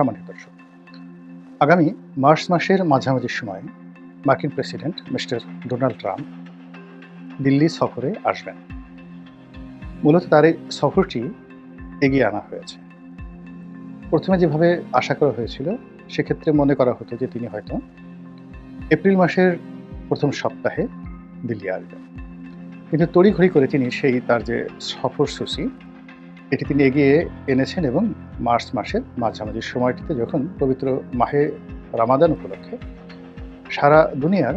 সম্মানিত দর্শক, আগামী মার্চ মাসের মাঝামাঝি সময়ে মার্কিন president mister Donald Trump Delhi সফরে আসবেন। মূলত তার এই সফরটি এগিয়ে আনা হয়েছে। প্রথমে যেভাবে আশা করা হয়েছিল, সেক্ষেত্রে মনে করা হতো যে তিনি হয়তো এপ্রিল মাসের প্রথম সপ্তাহে দিল্লি আসবেন, কিন্তু তড়িঘড়ি করে তিনি তার যে সফরসূচি এটি তিনি এগিয়ে এনেছেন এবং মার্চ মাসের মাঝামাঝি সময়টিতে, যখন পবিত্র মাহে রামাদান উপলক্ষে সারা দুনিয়ার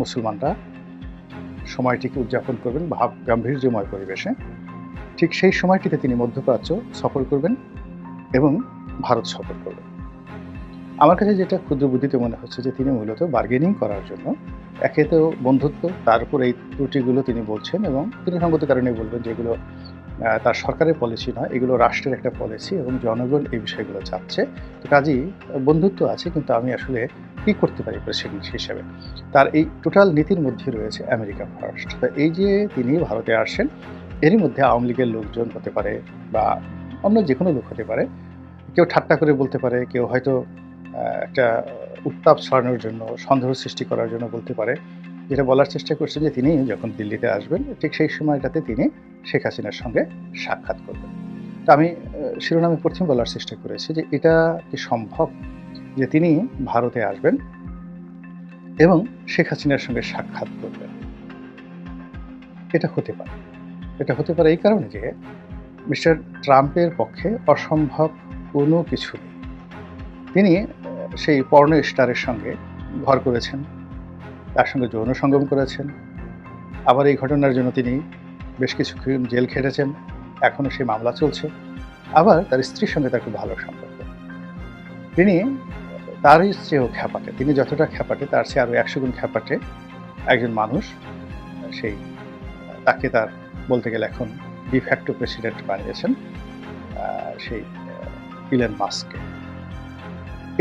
মুসলমানরা সময়টিকে উদযাপন করবেন ভাব গাম্ভীর্যময় পরিবেশে, ঠিক সেই সময়টিতে তিনি মধ্যপ্রাচ্য সফর করবেন এবং ভারত সফর করবেন। আমার কাছে যেটা ক্ষুদ্র বুদ্ধিতে মনে হচ্ছে যে তিনি মূলত বার্গেনিং করার জন্য, একে তো বন্ধুত্ব, তার উপর এই ত্রুটিগুলো তিনি বলছেন এবং তিনি সঙ্গত কারণে বলবেন যেগুলো তার সরকারের পলিসি নয়, এগুলো রাষ্ট্রের একটা পলিসি এবং জনগণ এই বিষয়গুলো চাচ্ছে। তো কাজেই বন্ধুত্ব আছে, কিন্তু আমি আসলে কী করতে পারি প্রেসিডেন্ট হিসেবে, তার এই টোটাল নীতির মধ্যে রয়েছে আমেরিকা ফার্স্ট। তো এই যে তিনি ভারতে আসছেন, এরই মধ্যে আওয়ামী লীগের লোকজন হতে পারে বা অন্য যে কোনো লোক হতে পারে, কেউ ঠাট্টা করে বলতে পারে, কেউ হয়তো একটা উত্তাপ ছড়ানোর জন্য, সন্দেহ সৃষ্টি করার জন্য বলতে পারে, যেটা বলার চেষ্টা করছে যে তিনি যখন দিল্লিতে আসবেন ঠিক সেই সময়টাতে তিনি শেখ হাসিনার সঙ্গে সাক্ষাৎ করবেন। তো আমি শিরোনামে প্রথম বলার চেষ্টা করেছি যে এটা কি সম্ভব যে তিনি ভারতে আসবেন এবং শেখ হাসিনার সঙ্গে সাক্ষাৎ করবেন? এটা হতে পারে। এটা হতে পারে এই কারণে যে মিস্টার ট্রাম্পের পক্ষে অসম্ভব কোনো কিছু নেই। তিনি সেই পর্ন স্টারের সঙ্গে ঘর করেছেন, তার সঙ্গে যৌন সঙ্গম করেছেন, আবার এই ঘটনার জন্য তিনি বেশ কিছুক্ষণ জেল খেটেছেন, এখনও সেই মামলা চলছে। আবার তার স্ত্রীর সঙ্গে তার খুব ভালো সম্পর্ক। তিনি তারই চেয়েও খ্যাপাটে, তিনি যতটা খ্যাপাটে তার চেয়ে আরও 100 গুণ খ্যাপাটে একজন মানুষ। তাকে তার বলতে গেলে এখন ডিফ্যাক্টো প্রেসিডেন্ট বানিয়েছেন সেই ইলন মাস্ককে।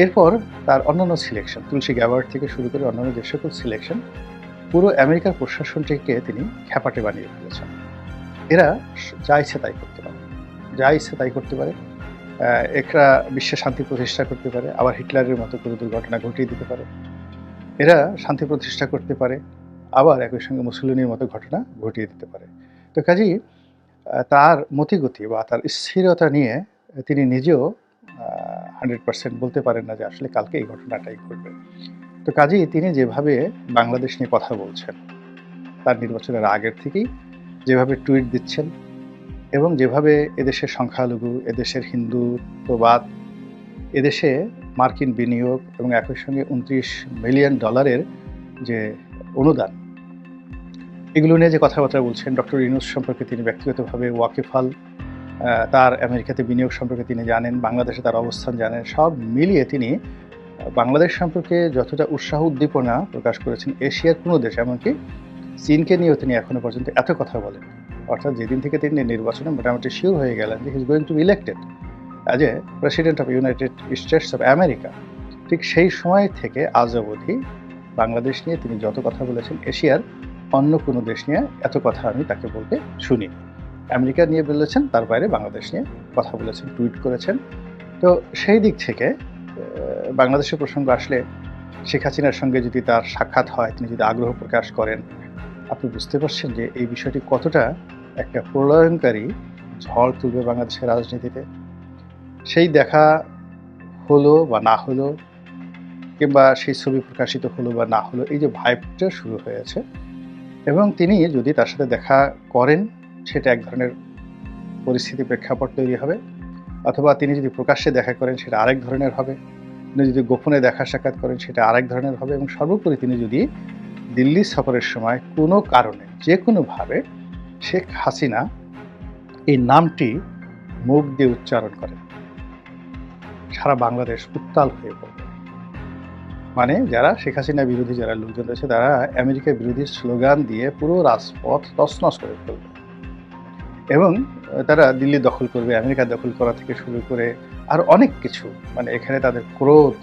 এরপর তার অন্যান্য সিলেকশন, তুলসী গ্যাবার্ড থেকে শুরু করে অন্যান্য যে সকল সিলেকশন, পুরো আমেরিকার প্রশাসনটিকে তিনি খ্যাপাটে বানিয়ে ফেলেছেন। এরা যা ইচ্ছে তাই করতে পারে, যা ইচ্ছে তাই করতে পারে। এরা বিশ্বে শান্তি প্রতিষ্ঠা করতে পারে, আবার হিটলারের মতো কোনো দুর্ঘটনা ঘটিয়ে দিতে পারে। এরা শান্তি প্রতিষ্ঠা করতে পারে, আবার একই সঙ্গে মুসলিনের মতো ঘটনা ঘটিয়ে দিতে পারে। তো কাজেই তার মতিগতি বা তার স্থিরতা নিয়ে তিনি নিজেও 100% বলতে পারেন না যে আসলে কালকে এই ঘটনাটাই ঘটবে। তো কাজেই তিনি যেভাবে বাংলাদেশ নিয়ে কথা বলছেন, তার নির্বাচনের আগের থেকেই যেভাবে টুইট দিচ্ছেন এবং যেভাবে এদেশের সংখ্যালঘু, এদেশের হিন্দুত্ববাদ, এদেশে মার্কিন বিনিয়োগ এবং একই সঙ্গে $29 মিলিয়ন যে অনুদান, এগুলো নিয়ে যে কথাবার্তা বলছেন, ডক্টর ইউনূস সম্পর্কে তিনি ব্যক্তিগতভাবে ওয়াকিবহাল, তার আমেরিকাতে বিনিয়োগ সম্পর্কে তিনি জানেন, বাংলাদেশে তার অবস্থান জানেন, সব মিলিয়ে তিনি বাংলাদেশ সম্পর্কে যতটা উৎসাহ উদ্দীপনা প্রকাশ করেছেন, এশিয়ার কোনো দেশ, এমনকি চীনকে নিয়েও তিনি এখনো পর্যন্ত এত কথা বলেন। অর্থাৎ যেদিন থেকে তিনি নির্বাচনে মোটামুটি শিওর হয়ে গেলেন যে he is going to B elected as a president of United states of America, ঠিক সেই সময় থেকে আজ অবধি বাংলাদেশ নিয়ে তিনি যত কথা বলেছেন, এশিয়ার অন্য কোনো দেশ নিয়ে এত কথা আমি তাকে বলতে শুনি। আমেরিকা নিয়ে বলেছেন, তার বাইরে বাংলাদেশ নিয়ে কথা বলেছেন, টুইট করেছেন। তো সেই দিক থেকে বাংলাদেশের প্রসঙ্গ আসলে শেখ হাসিনার সঙ্গে যদি তার সাক্ষাৎ হয়, তিনি যদি আগ্রহ প্রকাশ করেন, আপনি বুঝতে পারছেন যে এই বিষয়টি কতটা একটা প্রলয়ঙ্কারী ঝড় তুলবে বাংলাদেশের রাজনীতিতে। সেই দেখা হলো বা না হলো, কিংবা সেই ছবি প্রকাশিত হলো বা না হলো, এই যে ভাইবটা শুরু হয়েছে, এবং তিনি যদি তার সাথে দেখা করেন, সেটা এক ধরনের পরিস্থিতি প্রেক্ষাপট তৈরি হবে, অথবা তিনি যদি প্রকাশ্যে দেখা করেন সেটা আরেক ধরনের হবে, তিনি যদি গোপনে দেখা সাক্ষাৎ করেন সেটা আরেক ধরনের হবে, এবং সর্বোপরি তিনি যদি দিল্লি সফরের সময় কোনো কারণে যে কোনোভাবে শেখ হাসিনা এই নামটি মুখ দিয়ে উচ্চারণ করেন, সারা বাংলাদেশ উত্তাল হয়ে পড়বে। মানে যারা শেখ হাসিনা বিরোধী যারা লোকজন রয়েছে, তারা আমেরিকা বিরোধী স্লোগান দিয়ে পুরো রাজপথ তছনছ করে ফেলবে এবং তারা দিল্লি দখল করবে, আমেরিকা দখল করা থেকে শুরু করে আর অনেক কিছু। মানে এখানে তাদের ক্রোধ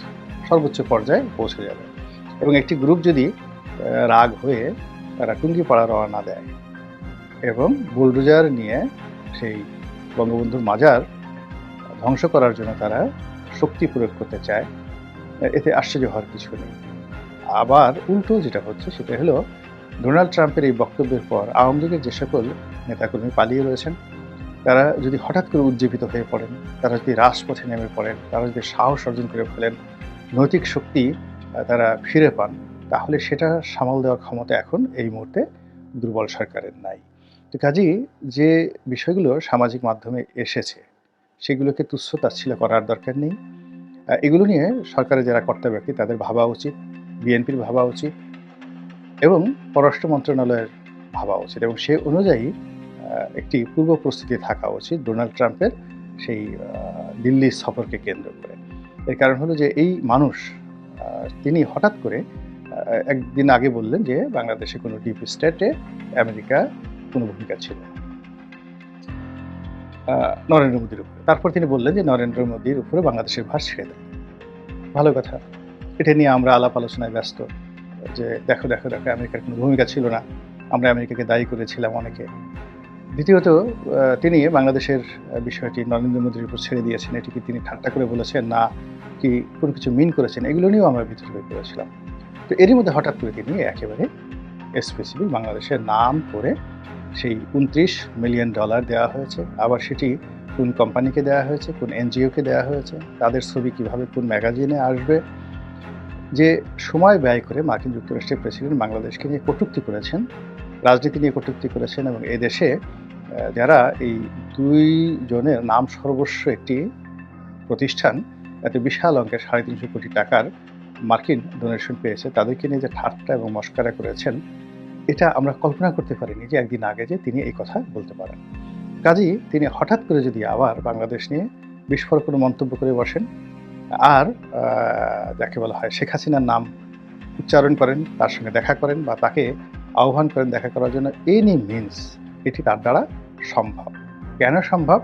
সর্বোচ্চ পর্যায়ে পৌঁছে যাবে, এবং একটি গ্রুপ যদি রাগ হয়ে তারা টুঙ্গিপাড়া রওনা দেয় এবং বুলডোজার নিয়ে সেই বঙ্গবন্ধুর মাজার ধ্বংস করার জন্য তারা শক্তি প্রয়োগ করতে চায়, এতে আশ্চর্য হওয়ার কিছু নেই। আবার উল্টো যেটা হচ্ছে সেটা হলো ডোনাল্ড ট্রাম্পের এই বক্তব্যের পর আওয়ামী লীগের যে সকল নেতাকর্মী পালিয়ে রয়েছেন, তারা যদি হঠাৎ করে উজ্জীবিত হয়ে পড়েন, তারা যদি রাজপথে নেমে পড়েন, তারা যদি সাহস অর্জন করে ফেলেন, নৈতিক শক্তি তারা ফিরে পান, তাহলে সেটা সামাল দেওয়ার ক্ষমতা এখন এই মুহূর্তে দুর্বল সরকারের নাই। তো কাজেই যে বিষয়গুলো সামাজিক মাধ্যমে এসেছে, সেগুলোকে তুচ্ছ-তাচ্ছিল্য করার দরকার নেই। এগুলো নিয়ে সরকারের যারা কর্তা ব্যক্তি তাদের ভাবা উচিত, বিএনপির ভাবা উচিত এবং পররাষ্ট্র মন্ত্রণালয়ের ভাবা উচিত এবং সে অনুযায়ী একটি পূর্ব প্রস্তুতি থাকা উচিত ডোনাল্ড ট্রাম্পের সেই দিল্লি সফরকে কেন্দ্র করে। এর কারণ হলো যে এই মানুষ তিনি হঠাৎ করে একদিন আগে বললেন যে বাংলাদেশে কোনো ডিপ স্টেটে আমেরিকা কোনো ভূমিকা ছিল না নরেন্দ্র মোদীর উপরে। তারপর তিনি বললেন যে নরেন্দ্র মোদীর উপরে বাংলাদেশের ভার ছেড়ে দেন। ভালো কথা। এটা নিয়ে আমরা আলাপ আলোচনায় ব্যস্ত যে দেখো দেখো দেখো আমেরিকার কোনো ভূমিকা ছিল না, আমরা আমেরিকাকে দায়ী করেছিলাম অনেকে। দ্বিতীয়ত তিনি বাংলাদেশের বিষয়টি নরেন্দ্র মোদীর উপর ছেড়ে দিয়েছেন, এটি কি তিনি ঠাট্টা করে বলেছেন না কি কোনো কিছু মিন করেছেন, এগুলো নিয়েও আমরা বিতর্কে করেছিলাম। তো এরই মধ্যে হঠাৎ করে তিনি একেবারে স্পেসিফিক বাংলাদেশের নাম করে সেই $29 মিলিয়ন দেওয়া হয়েছে, আবার সেটি কোন কোম্পানিকে দেওয়া হয়েছে, কোন এনজিওকে দেওয়া হয়েছে, তাদের ছবি কিভাবে কোন ম্যাগাজিনে আসবে, যে সময় ব্যয় করে মার্কিন যুক্তরাষ্ট্রের প্রেসিডেন্ট বাংলাদেশকে নিয়ে কটূক্তি করেছেন, রাজনীতি নিয়ে কটূক্তি করেছেন এবং এদেশে যারা এই 2 জনের নাম সর্বস্ব একটি প্রতিষ্ঠান এত বিশাল অঙ্কের 350 কোটি টাকার মার্কিন ডোনেশন পেয়েছে, তাদেরকে নিয়ে যে ঠাট্টা এবং মশকরা করেছেন, এটা আমরা কল্পনা করতে পারিনি যে একদিন আগে যে তিনি এই কথা বলতে পারেন। কাজেই তিনি হঠাৎ করে যদি আবার বাংলাদেশ নিয়ে বিস্ফোরক কোনো মন্তব্য করে বসেন আর যাকে বলা হয় শেখ হাসিনার নাম উচ্চারণ করেন, তার সঙ্গে দেখা করেন বা তাকে আহ্বান করেন দেখা করার জন্য, এনি মিনস এটি তার দ্বারা সম্ভব। কেন সম্ভব?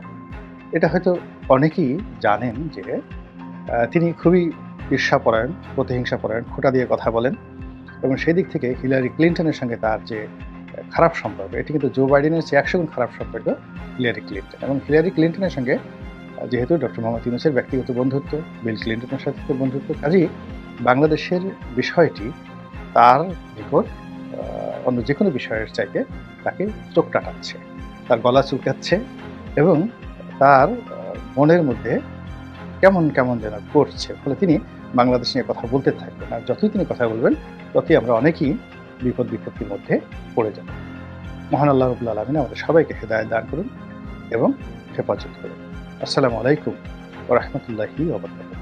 এটা হয়তো অনেকেই জানেন যে তিনি খুবই ঈর্ষাপরায়ণ, প্রতিহিংসাপরায়ণ, খোঁটা দিয়ে কথা বলেন এবং সেই দিক থেকে হিলারি ক্লিন্টনের সঙ্গে তার যে খারাপ সম্পর্ক, এটি কিন্তু জো বাইডেনের চেয়ে 100 গুণ খারাপ সম্পর্ক হিলারি ক্লিন্টন। এবং হিলারি ক্লিন্টনের সঙ্গে যেহেতু ডক্টর মোহাম্মদ ইউনূসের ব্যক্তিগত বন্ধুত্ব, বিল ক্লিন্টনের সাথে বন্ধুত্ব, কাজেই বাংলাদেশের বিষয়টি তার নিকট অন্য যে কোনো বিষয়ের চাইতে তাকে চোখ টাটাচ্ছে, তার গলা চুলকাচ্ছে এবং তার মনের মধ্যে কেমন কেমন যেন করছে। ফলে তিনি বাংলাদেশ নিয়ে কথা বলতে থাকবেন, আর যতই তিনি কথা বলবেন ততই আমরা অনেকেই বিপদ বিপত্তির মধ্যে পড়ে যাব। মহান আল্লাহ রাব্বুল আলামিন আমাদের সবাইকে হেদায়েত দান করুন এবং হেফাজত করুন। আসসালামু আলাইকুম ওয়া রাহমাতুল্লাহি ওয়া বারাকাতুহু।